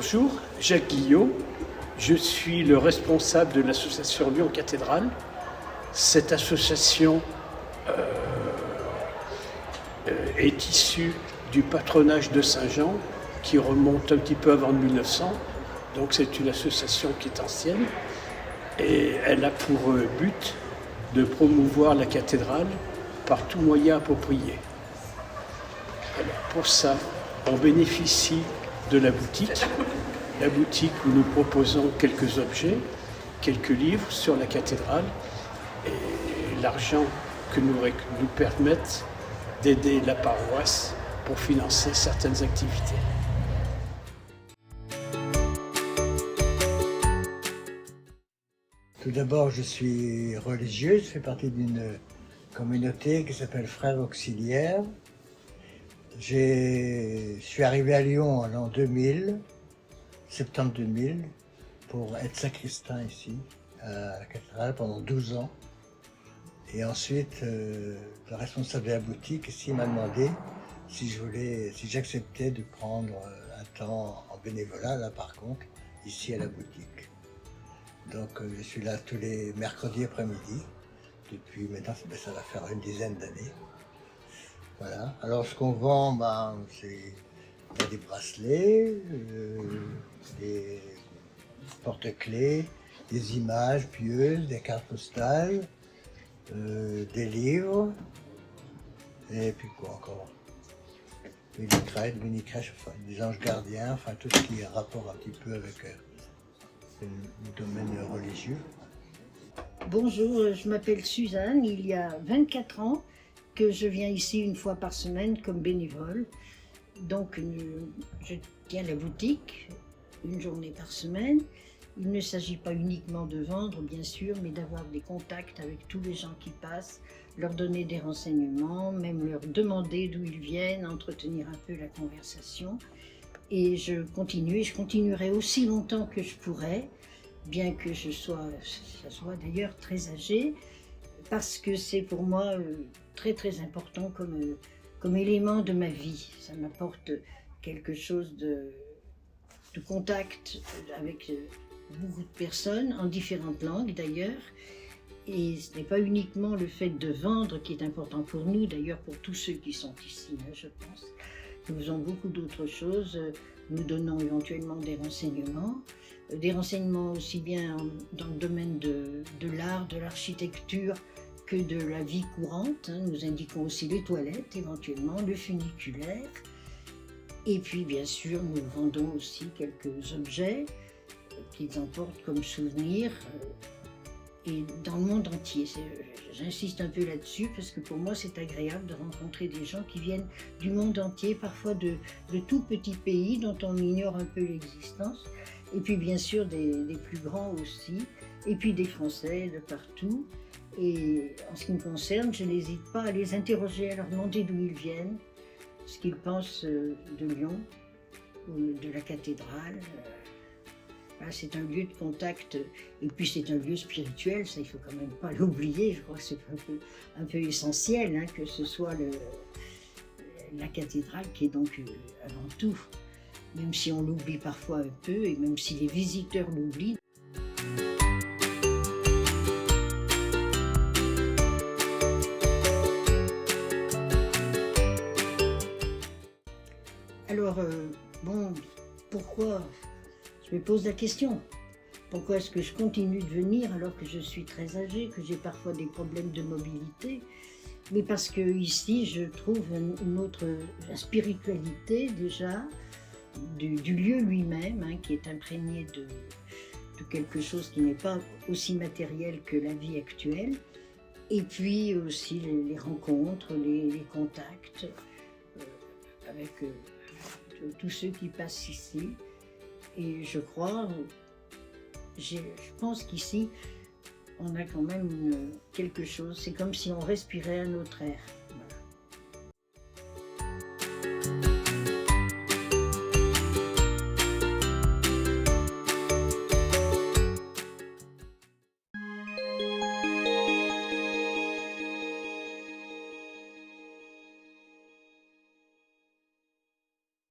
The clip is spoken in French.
Bonjour, Jacques Guillot. Je suis le responsable de l'association Lyon Cathédrale. Cette association est issue du patronage de Saint-Jean qui remonte un petit peu avant 1900. Donc c'est une association qui est ancienne et elle a pour but de promouvoir la cathédrale par tout moyen approprié. Alors, pour ça, on bénéficie de la boutique. La boutique où nous proposons quelques objets, quelques livres sur la cathédrale et l'argent que nous permettent d'aider la paroisse pour financer certaines activités. Tout d'abord, je suis religieux, je fais partie d'une communauté qui s'appelle Frères Auxiliaires. Je suis arrivé à Lyon en l'an 2000, septembre 2000, pour être sacristain ici, à la cathédrale, pendant 12 ans. Et ensuite, le responsable de la boutique ici m'a demandé si j'acceptais de prendre un temps en bénévolat, là par contre, ici à la boutique. Donc je suis là tous les mercredis après-midi, depuis maintenant ça va faire une dizaine d'années. Voilà. Alors ce qu'on vend, c'est des bracelets, des porte-clés, des images pieuses, des cartes postales, des livres, et puis quoi encore, mini crèches, enfin, des anges gardiens, enfin tout ce qui a rapport un petit peu avec le domaine religieux. Bonjour, je m'appelle Suzanne, il y a 24 ans que je viens ici une fois par semaine comme bénévole. Donc je tiens la boutique une journée par semaine. Il ne s'agit pas uniquement de vendre, bien sûr, mais d'avoir des contacts avec tous les gens qui passent, leur donner des renseignements, même leur demander d'où ils viennent, entretenir un peu la conversation. Et je continue, et je continuerai aussi longtemps que je pourrai, bien que je sois d'ailleurs très âgée, parce que c'est pour moi très très important comme élément de ma vie. Ça m'apporte quelque chose de contact avec beaucoup de personnes, en différentes langues d'ailleurs. Et ce n'est pas uniquement le fait de vendre qui est important pour nous, d'ailleurs pour tous ceux qui sont ici, je pense. Nous faisons beaucoup d'autres choses. Nous donnons éventuellement des renseignements aussi bien dans le domaine de l'art, de l'architecture, que de la vie courante. Nous indiquons aussi les toilettes, éventuellement, le funiculaire. Et puis, bien sûr, nous vendons aussi quelques objets qu'ils emportent comme souvenir et dans le monde entier. J'insiste un peu là-dessus parce que pour moi, c'est agréable de rencontrer des gens qui viennent du monde entier, parfois de tout petits pays dont on ignore un peu l'existence. Et puis, bien sûr, des plus grands aussi. Et puis, des Français de partout. Et en ce qui me concerne, je n'hésite pas à les interroger, à leur demander d'où ils viennent, ce qu'ils pensent de Lyon, ou de la cathédrale. Voilà, c'est un lieu de contact, et puis c'est un lieu spirituel, ça il ne faut quand même pas l'oublier, je crois que c'est un peu essentiel, que ce soit la cathédrale qui est donc avant tout, même si on l'oublie parfois un peu, et même si les visiteurs l'oublient. Alors, pourquoi, je me pose la question, pourquoi est-ce que je continue de venir alors que je suis très âgée, que j'ai parfois des problèmes de mobilité? Mais parce que ici, je trouve la spiritualité déjà, du lieu lui-même, qui est imprégné de quelque chose qui n'est pas aussi matériel que la vie actuelle, et puis aussi les rencontres, les contacts avec tous ceux qui passent ici. Et je pense qu'ici, on a quand même quelque chose, c'est comme si on respirait un autre air.